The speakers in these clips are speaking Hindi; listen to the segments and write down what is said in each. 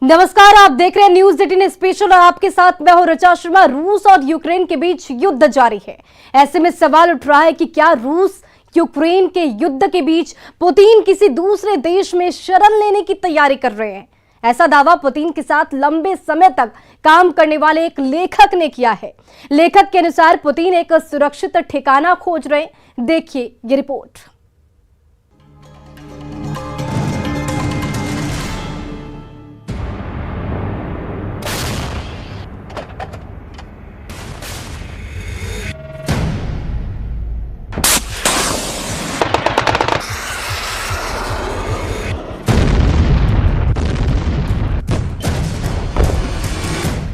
नमस्कार, आप देख रहे हैं न्यूज 18 स्पेशल और आपके साथ मैं हूं ऋचा शर्मा। रूस और यूक्रेन के बीच युद्ध जारी है। ऐसे में सवाल उठ रहा है कि क्या रूस यूक्रेन के युद्ध के बीच पुतिन किसी दूसरे देश में शरण लेने की तैयारी कर रहे हैं। ऐसा दावा पुतिन के साथ लंबे समय तक काम करने वाले एक लेखक ने किया है। लेखक के अनुसार पुतिन एक सुरक्षित ठिकाना खोज रहे हैं। देखिए ये रिपोर्ट।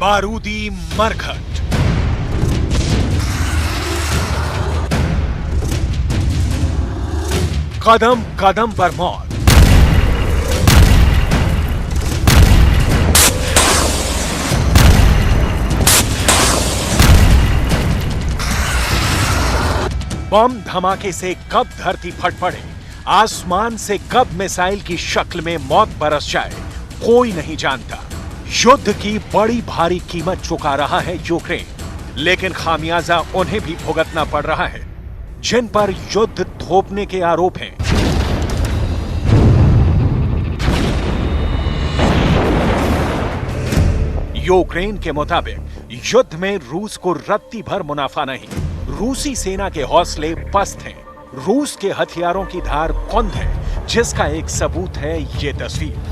बारूदी मरघट, कदम कदम पर मौत। बम धमाके से कब धरती फट पड़े, आसमान से कब मिसाइल की शक्ल में मौत बरस जाए, कोई नहीं जानता। युद्ध की बड़ी भारी कीमत चुका रहा है यूक्रेन, लेकिन खामियाजा उन्हें भी भुगतना पड़ रहा है जिन पर युद्ध थोपने के आरोप हैं। यूक्रेन के मुताबिक युद्ध में रूस को रत्ती भर मुनाफा नहीं। रूसी सेना के हौसले पस्त हैं। रूस के हथियारों की धार कुंद है, जिसका एक सबूत है ये तस्वीर।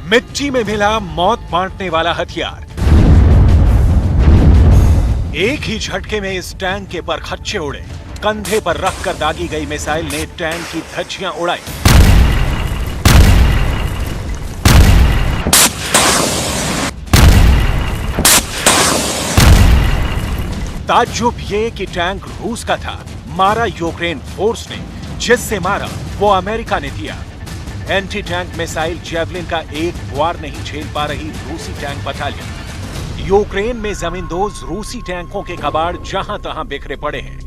मिट्टी में मिला मौत बांटने वाला हथियार। एक ही झटके में इस टैंक के परखच्चे उड़े। कंधे पर रखकर दागी गई मिसाइल ने टैंक की धज्जियां उड़ाई। ताज्जुब ये कि टैंक रूस का था, मारा यूक्रेन फोर्स ने। जिससे मारा वो अमेरिका ने दिया। एंटी टैंक मिसाइल जेवलिन का एक वार नहीं झेल पा रही रूसी टैंक बटालियन। यूक्रेन में जमींदोज रूसी टैंकों के कबाड़ जहां तहां बिखरे पड़े हैं।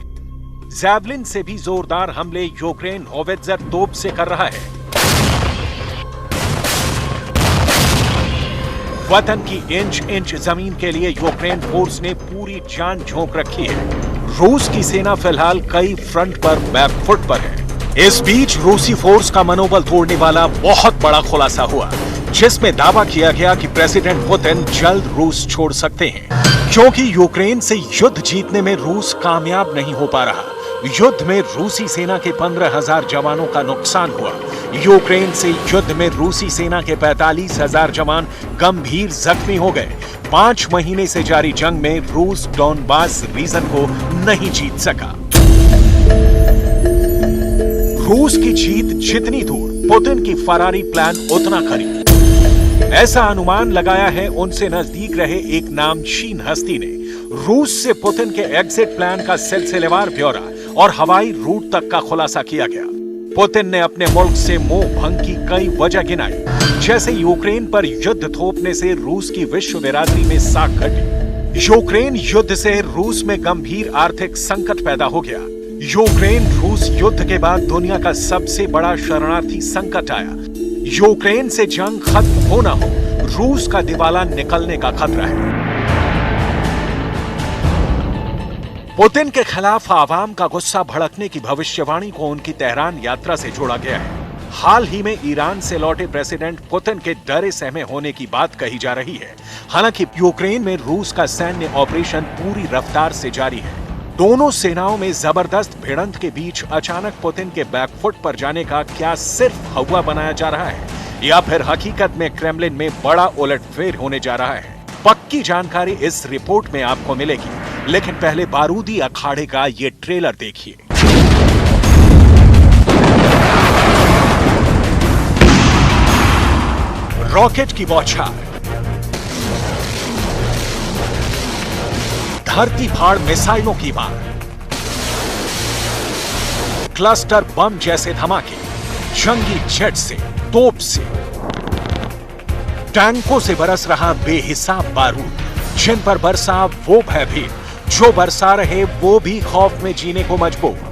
जेवलिन से भी जोरदार हमले यूक्रेन होवित्जर तोप से कर रहा है। वतन की इंच इंच जमीन के लिए यूक्रेन फोर्स ने पूरी जान झोंक रखी है। रूस की सेना फिलहाल कई फ्रंट पर बैकफुट पर है। इस बीच रूसी फोर्स का मनोबल तोड़ने वाला बहुत बड़ा खुलासा हुआ, जिसमें दावा किया गया कि प्रेसिडेंट पुतिन जल्द रूस छोड़ सकते हैं, क्योंकि यूक्रेन से युद्ध जीतने में रूस कामयाब नहीं हो पा रहा। युद्ध में रूसी सेना के 15,000 जवानों का नुकसान हुआ। यूक्रेन से युद्ध में रूसी सेना के 45,000 जवान गंभीर जख्मी हो गए। 5 महीने से जारी जंग में रूस डोनबास रीजन को नहीं जीत सका। रूस की जीत जितनी दूर, पुतिन की फरारी प्लान उतना करीब, ऐसा अनुमान लगाया है उनसे नजदीक रहे एक नामचीन हस्ती ने। रूस से पुतिन के एग्जिट प्लान का सिलसिलेवार ब्यौरा और हवाई रूट तक का खुलासा किया गया। पुतिन ने अपने मुल्क से मोह भंग की कई वजह गिनाई, जैसे यूक्रेन पर युद्ध थोपने से रूस की विश्व बिरादरी में साख घटी। यूक्रेन युद्ध से रूस में गंभीर आर्थिक संकट पैदा हो गया। यूक्रेन रूस युद्ध के बाद दुनिया का सबसे बड़ा शरणार्थी संकट आया। यूक्रेन से जंग खत्म हो ना हो, रूस का दिवाला निकलने का खतरा है। पुतिन के खिलाफ आवाम का गुस्सा भड़कने की भविष्यवाणी को उनकी तेहरान यात्रा से जोड़ा गया है। हाल ही में ईरान से लौटे प्रेसिडेंट पुतिन के डरे सहमे होने की बात कही जा रही है। हालांकि यूक्रेन में रूस का सैन्य ऑपरेशन पूरी रफ्तार से जारी है। दोनों सेनाओं में जबरदस्त भिड़ंत के बीच अचानक पुतिन के बैकफुट पर जाने का क्या सिर्फ हवा बनाया जा रहा है, या फिर हकीकत में क्रेमलिन में बड़ा उलटफेर होने जा रहा है? पक्की जानकारी इस रिपोर्ट में आपको मिलेगी, लेकिन पहले बारूदी अखाड़े का ये ट्रेलर देखिए। रॉकेट की बौछार, धरती फाड़ मिसाइलों की मार, क्लस्टर बम जैसे धमाके, जंगी जेट से, तोप से, टैंकों से बरस रहा बेहिसाब बारूद, जिन पर बरसा वो भयभीत, जो बरसा रहे वो भी खौफ में जीने को मजबूर।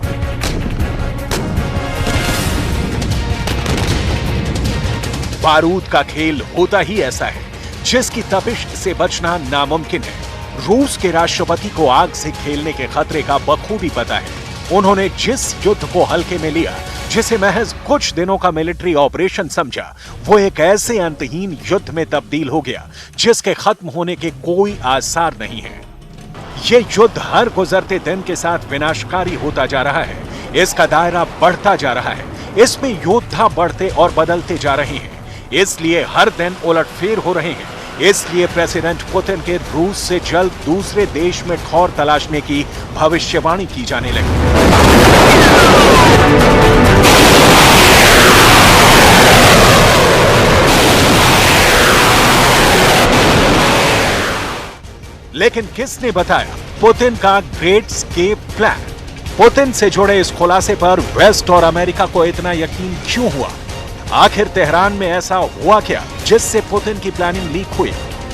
बारूद का खेल होता ही ऐसा है जिसकी तपिश से बचना नामुमकिन है। रूस के राष्ट्रपति को आग से खेलने के खतरे का बखूबी पता है। उन्होंने जिस युद्ध को हल्के में लिया, जिसे महज कुछ दिनों का मिलिट्री ऑपरेशन समझा, वो एक ऐसे अंतहीन युद्ध में तब्दील हो गया जिसके खत्म होने के कोई आसार नहीं है। ये युद्ध हर गुजरते दिन के साथ विनाशकारी होता जा रहा है। इसका दायरा बढ़ता जा रहा है। इसमें योद्धा बढ़ते और बदलते जा रहे हैं। इसलिए हर दिन उलटफेर हो रहे हैं। इसलिए प्रेसिडेंट पुतिन के रूस से जल्द दूसरे देश में ठौर तलाशने की भविष्यवाणी की जाने लगी। लेकिन किसने बताया पुतिन का ग्रेट स्केप प्लान? पुतिन से जुड़े इस खुलासे पर वेस्ट और अमेरिका को इतना यकीन क्यों हुआ? आखिर तेहरान में ऐसा हुआ क्या जिससे पुतिन की प्लानिंग लीक हुई?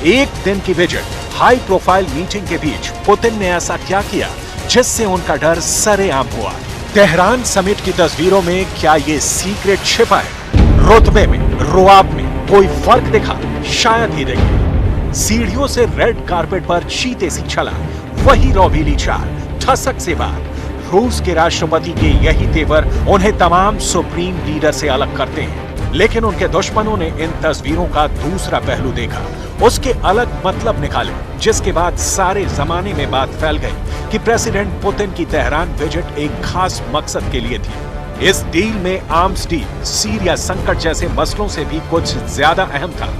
एक दिन की विजिट, हाई प्रोफाइल मीटिंग के बीच पुतिन ने ऐसा क्या किया जिससे उनका डर सरेआम हुआ? तेहरान समिट की तस्वीरों में क्या ये सीक्रेट छिपा है? रुतबे में, रुआब में कोई फर्क दिखा? शायद ही दिखे। सीढ़ियों से रेड कारपेट पर चीते सी चला, वही रौबीली चाल, ठसक से बात। रूस के राष्ट्रपति के यही तेवर उन्हें तमाम सुप्रीम लीडर से अलग करते हैं। लेकिन उनके दुश्मनों ने इन तस्वीरों का दूसरा पहलू देखा, उसके अलग मतलब निकाले, जिसके बाद सारे जमाने में बात फैल गई कि प्रेसिडेंट पुतिन की तेहरान विजिट एक खास मकसद के लिए थी। इस डील में आर्म्स डील, सीरिया संकट जैसे मसलों से भी कुछ ज्यादा अहम था,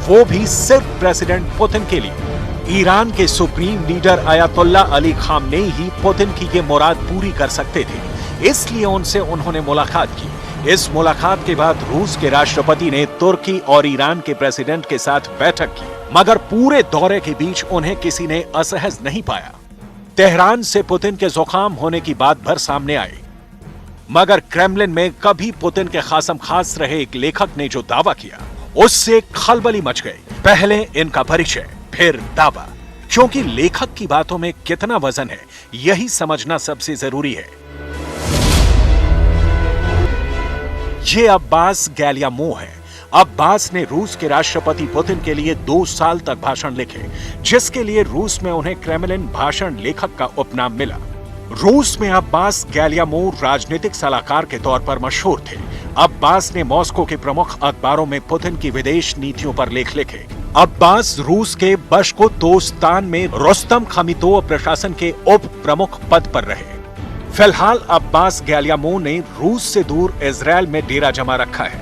वो भी सिर्फ प्रेसिडेंट पुतिन के लिए। ईरान के supreme leader Ayatollah Ali Khamenei ही पुतिन की ये मुराद पूरी कर सकते थे, इसलिए उनसे उन्होंने मुलाकात की। इस मुलाकात के बाद रूस के राष्ट्रपति ने तुर्की और ईरान के प्रेसिडेंट के साथ बैठक की, मगर पूरे दौरे के बीच उन्हें किसी ने असहज नहीं पाया। तेहरान से पुतिन के जुकाम होने की बात भर सामने आई, मगर क्रेमलिन में कभी पुतिन के खासम खास रहे एक लेखक ने जो दावा किया, उससे खलबली मच गई। पहले इनका परिचय, फिर दावा, क्योंकि लेखक की बातों में कितना वजन है यही समझना सबसे जरूरी है। ये अब्बास गैलियामोव है। अब्बास ने रूस के राष्ट्रपति पुतिन के लिए 2 साल तक भाषण लिखे, जिसके लिए रूस में उन्हें क्रेमलिन भाषण लेखक का उपनाम मिला। रूस में अब्बास गैलियामोव राजनीतिक सलाहकार के तौर पर मशहूर थे। अब्बास ने मॉस्को के प्रमुख अखबारों में पुतिन की विदेश नीतियों पर लेख लिखे। अब्बास रूस के बशकोतोस्तान में रुस्तम खमीतोव प्रशासन के उप प्रमुख पद पर रहे। फिलहाल अब्बास गैलियामोव ने रूस से दूर इजरायल में डेरा जमा रखा है।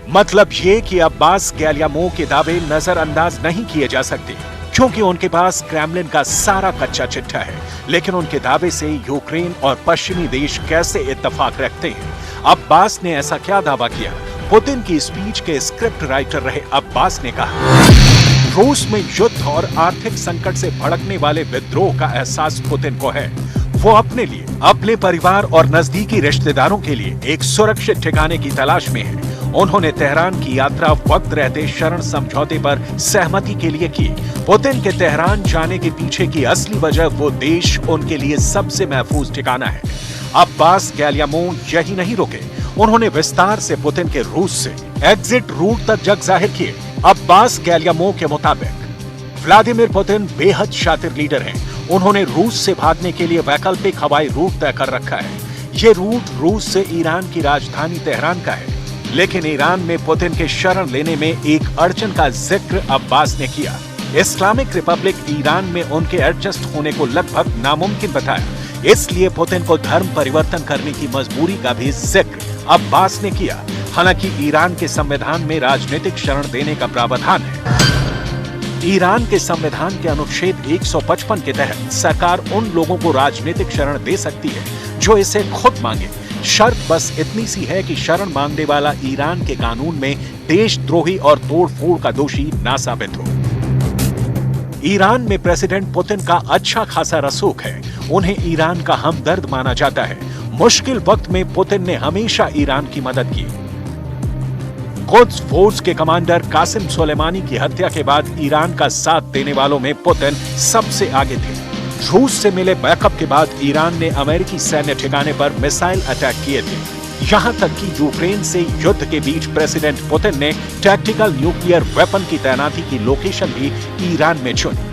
मतलब ये कि अब्बास गैलियामोव के दावे नजरअंदाज नहीं किए जा सकते, क्योंकि उनके पास क्रेमलिन का सारा कच्चा चिट्ठा है। लेकिन उनके दावे से यूक्रेन और पश्चिमी देश कैसे इत्तेफाक रखते हैं? अब्बास ने ऐसा क्या दावा किया? पुतिन की स्पीच के स्क्रिप्ट राइटर रहे अब्बास ने कहा, रूस में युद्ध और आर्थिक संकट से भड़कने वाले विद्रोह का एहसास पुतिन को है। वो अपने लिए, अपने परिवार और नजदीकी रिश्तेदारों के लिए एक सुरक्षित ठिकाने की तलाश में है। उन्होंने तेहरान की यात्रा वक्त रहते शरण समझौते पर सहमति के लिए की। पुतिन के तेहरान जाने के पीछे की असली वजह वो देश उनके लिए सबसे महफूज ठिकाना है। अब्बास गैलियामोव यही नहीं रुके, उन्होंने विस्तार से पुतिन के रूस से एग्जिट रूट तक जग जाहिर किए। अब्बास गैलियामोव के मुताबिक व्लादिमीर पुतिन बेहद शातिर लीडर हैं। उन्होंने रूस से भागने के लिए वैकल्पिक हवाई रूट तय कर रखा है। ये रूट रूस से ईरान की राजधानी तेहरान का है। लेकिन ईरान में पुतिन के शरण लेने में एक अड़चन का जिक्र अब्बास ने किया। इस्लामिक रिपब्लिक ईरान में उनके एडजस्ट होने को लगभग नामुमकिन बताया। इसलिए पुतिन को धर्म परिवर्तन करने की मजबूरी का भी जिक्र अब्बास ने किया। हालांकि ईरान के संविधान में राजनीतिक शरण देने का प्रावधान है। ईरान के संविधान के अनुच्छेद 155 के तहत सरकार उन लोगों को राजनीतिक शरण दे सकती है जो इसे खुद मांगे। शर्त बस इतनी सी है कि शरण मांगने वाला ईरान के कानून में देशद्रोही और तोड़फोड़ का दोषी ना साबित हो। ईरान में प्रेसिडेंट पुतिन का अच्छा खासा रसूख है। उन्हें ईरान का हमदर्द माना जाता है। मुश्किल वक्त में पुतिन ने हमेशा ईरान की मदद की। कुद्स फोर्स के कमांडर कासिम सुलेमानी की हत्या के बाद ईरान का साथ देने वालों में पुतिन सबसे आगे थे। रूस से मिले बैकअप के बाद ईरान ने अमेरिकी सैन्य ठिकाने पर मिसाइल अटैक किए थे। यहां तक कि यूक्रेन से युद्ध के बीच प्रेसिडेंट पुतिन ने टैक्टिकल न्यूक्लियर वेपन की तैनाती की लोकेशन भी ईरान में चुनी।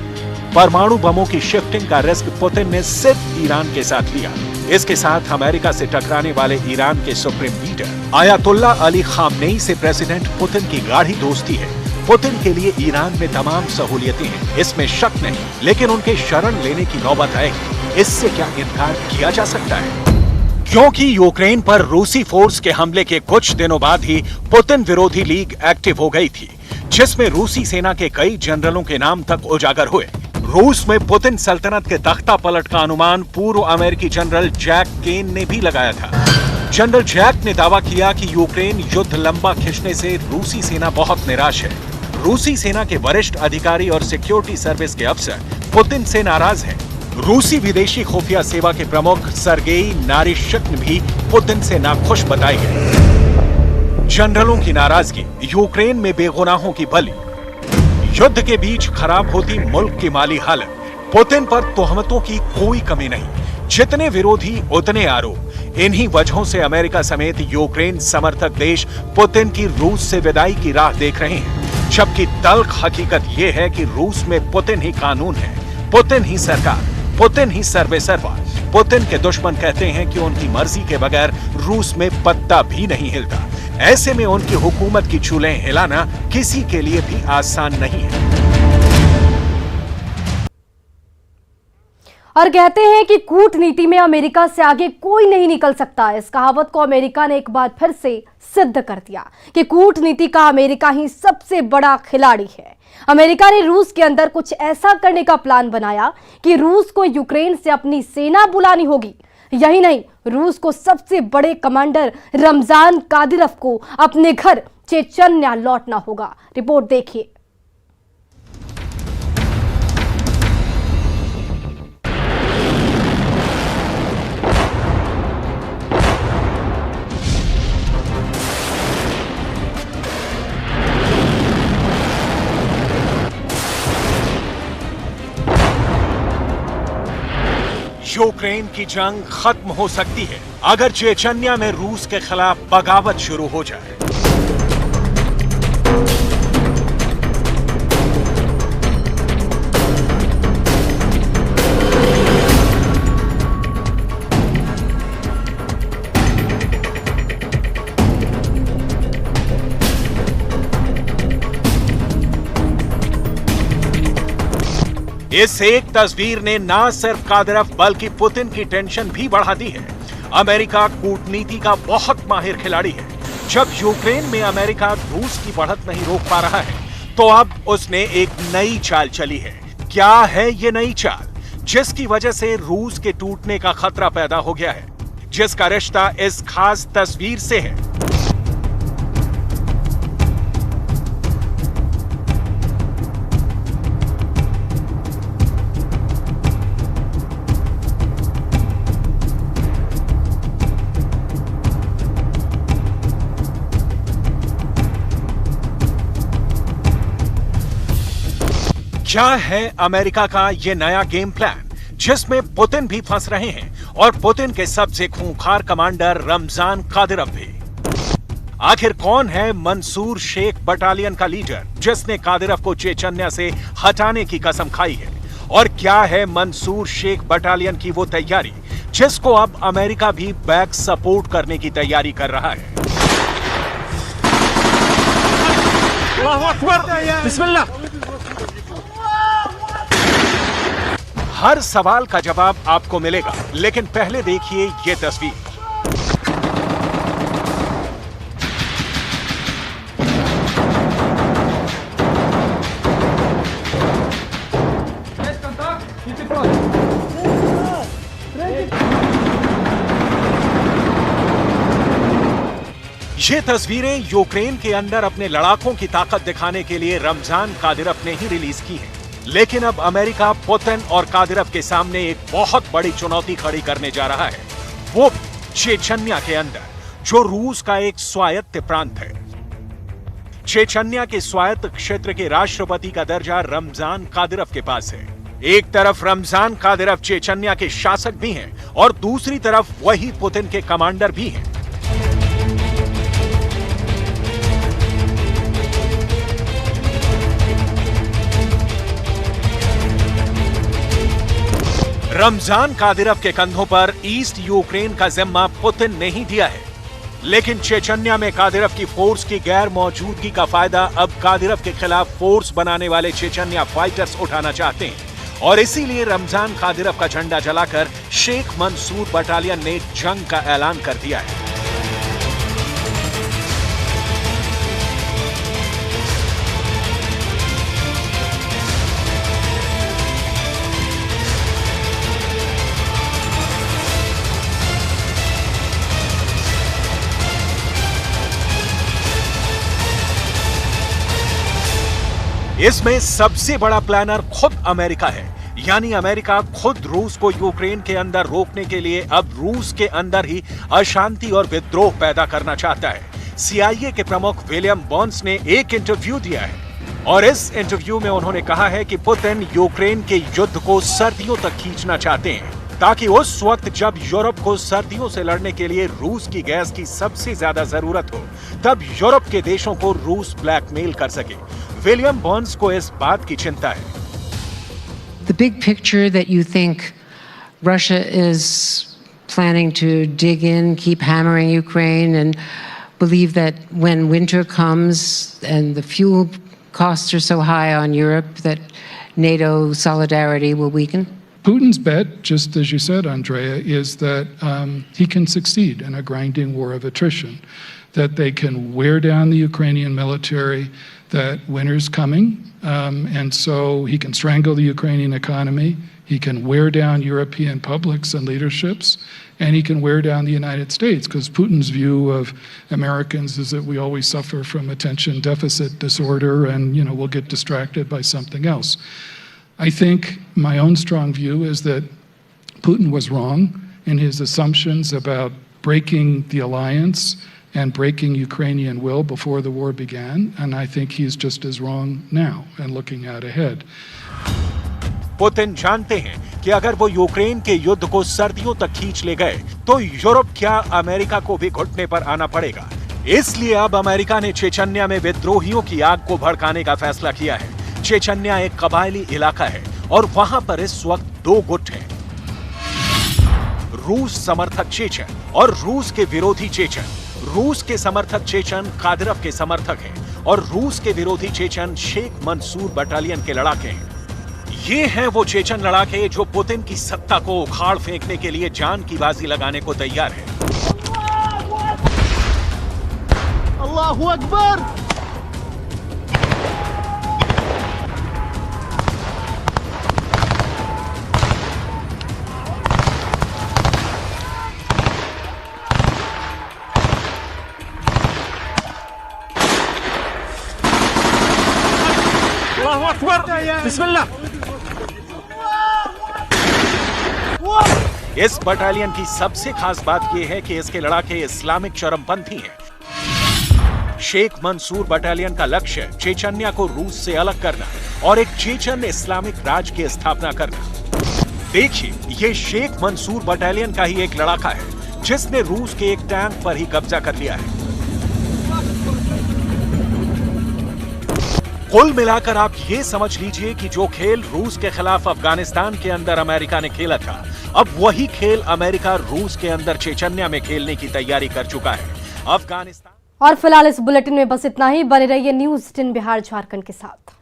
परमाणु बमों की शिफ्टिंग का रिस्क पुतिन ने सिर्फ ईरान के साथ लिया। इसके साथ अमेरिका से टकराने वाले ईरान के supreme leader ayatollah Ali Khamenei से प्रेसिडेंट पुतिन की गाढ़ी दोस्ती है। पुतिन के लिए ईरान में तमाम सहूलियतें हैं, इसमें शक नहीं, लेकिन उनके शरण लेने की नौबत आएगी, इससे क्या इनकार किया जा सकता है? क्योंकि यूक्रेन पर रूसी फोर्स के हमले के कुछ दिनों बाद ही पुतिन विरोधी लीग एक्टिव हो गई थी, जिसमें रूसी सेना के कई जनरलों के नाम तक उजागर हुए। रूस में पुतिन सल्तनत के तख्ता पलट का अनुमान पूर्व अमेरिकी जनरल जैक केन ने भी लगाया था। जनरल जैक ने दावा किया कि यूक्रेन युद्ध लंबा खिंचने से रूसी सेना बहुत निराश है। रूसी सेना के वरिष्ठ अधिकारी और सिक्योरिटी सर्विस के अफसर पुतिन से नाराज हैं। रूसी विदेशी खुफिया सेवा के प्रमुख सर्गेई नारिशकिन भी पुतिन से नाखुश बताए गए। जनरलों की नाराजगी, यूक्रेन में बेगुनाहों की बलि, युद्ध के बीच खराब होती मुल्क की माली हालत, पुतिन पर तोहमतों की कोई कमी नहीं, जितने विरोधी उतने आरोप। इन्हीं वजहों से अमेरिका समेत यूक्रेन समर्थक देश पुतिन की रूस से विदाई की राह देख रहे हैं, जबकि तल्ख हकीकत यह है कि रूस में पुतिन ही कानून है, पुतिन ही सरकार, पुतिन ही सर्वेसर्वा। पुतिन के दुश्मन कहते हैं कि उनकी मर्जी के बगैर रूस में पत्ता भी नहीं हिलता। ऐसे में उनकी हुकूमत की चूल्हें हिलाना किसी के लिए भी आसान नहीं है। और कहते हैं कि कूटनीति में अमेरिका से आगे कोई नहीं निकल सकता। इस कहावत को अमेरिका ने एक बार फिर से सिद्ध कर दिया कि कूटनीति का अमेरिका ही सबसे बड़ा खिलाड़ी है। अमेरिका ने रूस के अंदर कुछ ऐसा करने का प्लान बनाया कि रूस को यूक्रेन से अपनी सेना बुलानी होगी। यही नहीं, रूस को सबसे बड़े कमांडर रमजान कादिरोव को अपने घर चेचन्या लौटना होगा। रिपोर्ट देखिए। यूक्रेन की जंग खत्म हो सकती है अगर चेचन्या में रूस के खिलाफ बगावत शुरू हो जाए। इस एक तस्वीर ने ना सिर्फ कादिरोव बल्कि पुतिन की टेंशन भी बढ़ा दी है। अमेरिका कूटनीति का बहुत माहिर खिलाड़ी है। जब यूक्रेन में अमेरिका रूस की बढ़त नहीं रोक पा रहा है, तो अब उसने एक नई चाल चली है। क्या है ये नई चाल, जिसकी वजह से रूस के टूटने का खतरा पैदा हो गया है, जिसका रिश्ता इस खास तस्वीर से है। क्या है अमेरिका का ये नया गेम प्लान, जिसमें पुतिन भी फंस रहे हैं और पुतिन के सबसे खूंखार कमांडर रमजान कादिरोव भी? आखिर कौन है मंसूर शेख बटालियन का लीडर, जिसने कादिरोव को चेचन्या से हटाने की कसम खाई है? और क्या है मंसूर शेख बटालियन की वो तैयारी, जिसको अब अमेरिका भी बैक सपोर्ट करने की तैयारी कर रहा है? बिस्मिल्लाह। हर सवाल का जवाब आपको मिलेगा, लेकिन पहले देखिए ये तस्वीर। ये तस्वीरें यूक्रेन के अंदर अपने लड़ाकों की ताकत दिखाने के लिए रमजान कादिरोव ने ही रिलीज की है। लेकिन अब अमेरिका पुतिन और कादिरोव के सामने एक बहुत बड़ी चुनौती खड़ी करने जा रहा है, वो भी चेचन्या के अंदर, जो रूस का एक स्वायत्त प्रांत है। चेचन्या के स्वायत्त क्षेत्र के राष्ट्रपति का दर्जा रमजान कादिरोव के पास है। एक तरफ रमजान कादिरोव चेचन्या के शासक भी हैं और दूसरी तरफ वही पुतिन के कमांडर भी हैं। रमजान कादिरव के कंधों पर ईस्ट यूक्रेन का जिम्मा पुतिन ने ही दिया है, लेकिन चेचन्या में कादिरव की फोर्स की गैर मौजूदगी का फायदा अब कादिरव के खिलाफ फोर्स बनाने वाले चेचन्या फाइटर्स उठाना चाहते हैं और इसीलिए रमजान कादिरव का झंडा जलाकर शेख मंसूर बटालियन ने जंग का ऐलान कर दिया है। इसमें सबसे बड़ा प्लानर खुद अमेरिका है, यानी अमेरिका खुद रूस को यूक्रेन के अंदर रोकने के लिए अब रूस के अंदर ही अशांति और विद्रोह पैदा करना चाहता है। CIA के प्रमुख विलियम बर्न्स ने एक इंटरव्यू दिया है और इस इंटरव्यू में उन्होंने कहा है कि पुतिन यूक्रेन के युद्ध को सर्दियों तक खींचना चाहते हैं ताकि उस वक्त जब यूरोप को सर्दियों से लड़ने के लिए रूस की गैस की सबसे ज्यादा जरूरत हो, तब यूरोप के देशों को रूस ब्लैकमेल कर सके। विलियम बर्न्स को इस बात की चिंता है। The big picture that you think Russia is planning to dig in, keep hammering Ukraine, and believe that when winter comes and the fuel costs are so high on Europe that NATO solidarity will weaken? Putin's bet, just as you said, Andrea, is that he can succeed in a grinding war of attrition, that they can wear down the Ukrainian military, that winter's coming, and so he can strangle the Ukrainian economy, he can wear down European publics and leaderships, and he can wear down the United States, because Putin's view of Americans is that we always suffer from attention deficit disorder and, we'll get distracted by something else. I think my own strong view is that Putin was wrong in his assumptions about breaking the alliance and breaking Ukrainian will before the war began, and I think he's just as wrong now and looking out ahead. Putin जानते हैं कि अगर वो यूक्रेन के युद्ध को सर्दियों तक खींच ले गए तो यूरोप क्या अमेरिका को भी घुटने पर आना पड़ेगा। इसलिए अब अमेरिका ने चेचन्या में विद्रोहियों की आग को भड़काने का फैसला किया है। चेचन्या एक कबायली इलाका है और वहां पर इस वक्त दो गुट हैं, रूस समर्थक चेचन और रूस के विरोधी चेचन। रूस के समर्थक चेचन कादिरव के समर्थक हैं और रूस के विरोधी चेचन शेख मंसूर बटालियन के लड़ाके हैं। ये हैं वो चेचन लड़ाके जो पुतिन की सत्ता को उखाड़ फेंकने के लिए जान की बाजी लगाने को तैयार हैं। अल्लाहु अकबर! इस बटालियन की सबसे खास बात यह है कि इसके लड़ाके इस्लामिक चरमपंथी हैं। शेख मंसूर बटालियन का लक्ष्य चेचन्या को रूस से अलग करना और एक चेचन इस्लामिक राज्य की स्थापना करना। देखिए, ये शेख मंसूर बटालियन का ही एक लड़ाका है जिसने रूस के एक टैंक पर ही कब्जा कर लिया है। कुल मिलाकर आप ये समझ लीजिए कि जो खेल रूस के खिलाफ अफगानिस्तान के अंदर अमेरिका ने खेला था, अब वही खेल अमेरिका रूस के अंदर चेचन्या में खेलने की तैयारी कर चुका है। अफगानिस्तान और फिलहाल इस बुलेटिन में बस इतना ही। बने रहिए न्यूज़ 10 बिहार झारखंड के साथ।